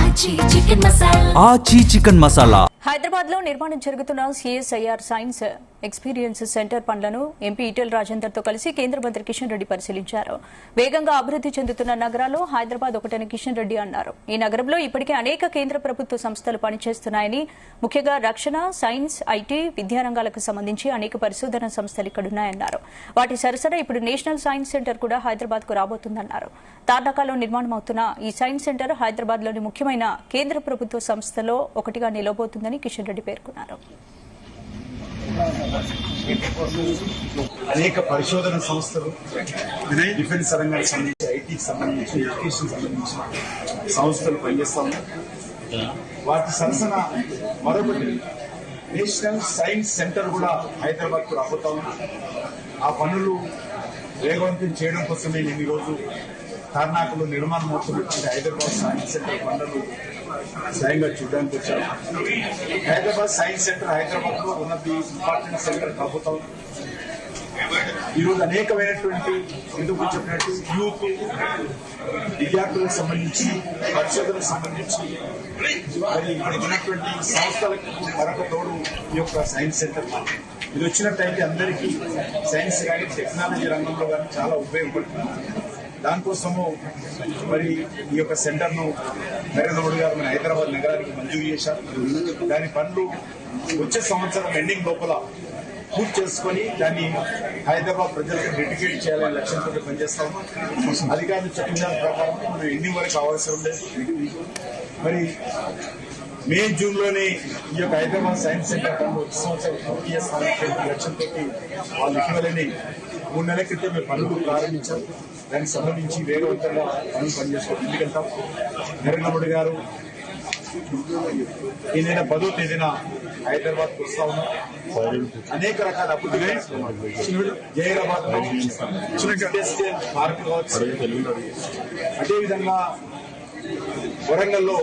ఆచి చికెన్ మసాలా. హైదరాబాద్ లో నిర్మాణం జరుగుతున్న సిఎస్ఐఆర్ సైన్స్ ఎక్స్పీరియన్స్ సెంటర్ పనులను ఎంపీ ఈటెల రాజేందర్ తో కలిసి కేంద్ర మంత్రి కిషన్ రెడ్డి పరిశీలించారు. వేగంగా అభివృద్ది చెందుతున్న నగరాల్లో హైదరాబాద్ ఒకటని కిషన్ రెడ్డి అన్నారు. ఈ నగరంలో ఇప్పటికే అనేక కేంద్ర ప్రభుత్వ సంస్థలు పనిచేస్తున్నాయని, ముఖ్యంగా రక్షణ, సైన్స్, ఐటీ, విద్యారంగాలకు సంబంధించి అనేక పరిశోధన సంస్థలు ఇక్కడున్నాయన్నారు. వాటి సరసన ఇప్పుడు నేషనల్ సైన్స్ సెంటర్ కూడా హైదరాబాద్ కు రాబోతుందన్నారు. తార్నాకలో నిర్మాణమవుతున్న ఈ సైన్స్ సెంటర్ హైదరాబాద్ లోని ముఖ్యమైన కేంద్ర ప్రభుత్వ సంస్థలో ఒకటిగా నిలవబోతుందని కిషన్ రెడ్డి పేర్కొన్నారు. అనేక పరిశోధన సంస్థలు, డిఫెన్స్ రంగానికి సంబంధించి, ఐటీకి సంబంధించి, ఎడ్యుకేషన్ సంబంధించిన సంస్థలు పనిచేస్తాము. వాటి సరసన మరొకటి నేషనల్ సైన్స్ సెంటర్ కూడా హైదరాబాద్ కు రాబోతాము. ఆ పనులు వేగవంతం చేయడం కోసమే నేను ఈరోజు తార్నాకలో నిర్మాణం అవుతున్నటువంటి హైదరాబాద్ సైన్స్ సెంటర్ పనులు స్వయంగా చూడడానికి వచ్చాను. హైదరాబాద్ సైన్స్ సెంటర్ హైదరాబాద్ లో ఉన్న ఇంపార్టెంట్ సెంటర్ కాబోతాం. ఈరోజు అనేకమైనటువంటి ఎందుకు చెప్పినట్టు యూత్, విద్యార్థులకు సంబంధించి, పరిశోధనకు సంబంధించి మరి ఇక్కడ ఉన్నటువంటి సంస్థలకు మరొక తోడు ఈ యొక్క సైన్స్ సెంటర్. ఇది వచ్చినట్టయితే అందరికీ సైన్స్ కానీ టెక్నాలజీ రంగంలో కానీ చాలా ఉపయోగపడుతుంది. దానికోసము మరి ఈ యొక్క సెంటర్ ను నరేంద్ర మోడీ గారు మన హైదరాబాద్ నగరానికి మంజూరు చేశారు. దాని పనులు వచ్చే సంవత్సరం ఎండింగ్ లోపల పూర్తి చేసుకుని దాన్ని హైదరాబాద్ ప్రజలకు డెడికేట్ చేయాలనే లక్ష్యంతో పనిచేస్తాము. అధికారులు చెప్పిన దాని ప్రకారం మనం ఎండింగ్ వరకు అవసరం లేదు. మరి మే, జూన్ లోనే ఈ యొక్క హైదరాబాద్ సైన్స్ సెంటర్ పనులు వచ్చే సంవత్సరం పూర్తి చేస్తామని లక్ష్యంతో వాళ్ళు ఇటీవలని 3 నెలల క్రితం మేము పనులు ప్రారంభించారు. దానికి సంబంధించి వేగవంతంగా పనులు పనిచేసుకోవడం. ఎందుకంటాం నరేంద్ర మోడీ గారు ఈ నెల 10వ తేదీన హైదరాబాద్ కు వస్తా ఉన్నారు. అనేక రకాల అభివృద్ధి జైరాబాద్ ఇండస్ట్రియల్ పార్క్ కావచ్చు, అదేవిధంగా వరంగల్లో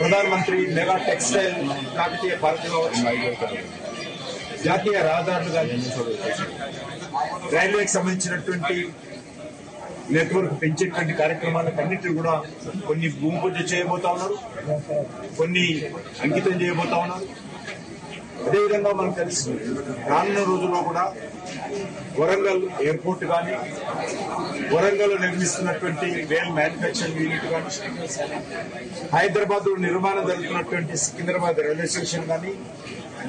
ప్రధానమంత్రి మెగా టెక్స్టైల్ కాకతీయ పార్క్ కావచ్చు, జాతీయ రహదారులు కానీ, రైల్వేకి సంబంధించినటువంటి నెట్వర్క్ పెంచేటువంటి కార్యక్రమాలకు అన్నింటినీ కూడా కొన్ని భూమి పూజ చేయబోతా ఉన్నారు, కొన్ని అంకితం చేయబోతా ఉన్నారు. అదేవిధంగా మనకు తెలుసు రానున్న రోజుల్లో కూడా వరంగల్ ఎయిర్పోర్ట్ కానీ, వరంగల్ నిర్మిస్తున్నటువంటి రైల్ మ్యానుఫ్యాక్చరింగ్ యూనిట్ కానీ, హైదరాబాద్ నిర్మాణం జరుగుతున్నటువంటి సికింద్రాబాద్ రైల్వే స్టేషన్ కానీ,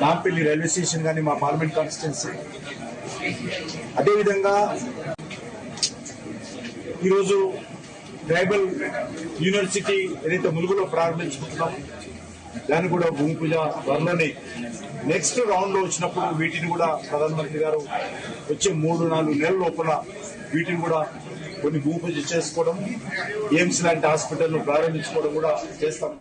నాంపల్లి రైల్వే స్టేషన్ కానీ మా పార్లమెంట్ కాన్స్టిట్యున్సీ. అదేవిధంగా ఈరోజు ట్రైబల్ యూనివర్సిటీ ఏదైతే ములుగులో ప్రారంభించుకుంటున్నాం, దాన్ని కూడా భూమి పూజ త్వరలోనే నెక్స్ట్ రౌండ్ లో వచ్చినప్పుడు వీటిని కూడా ప్రధానమంత్రి గారు వచ్చే 3-4 నెలల లోపల వీటిని కూడా కొన్ని భూమి పూజ చేసుకోవడం, ఎయిమ్స్ లాంటి హాస్పిటల్ ను ప్రారంభించుకోవడం కూడా చేస్తాం.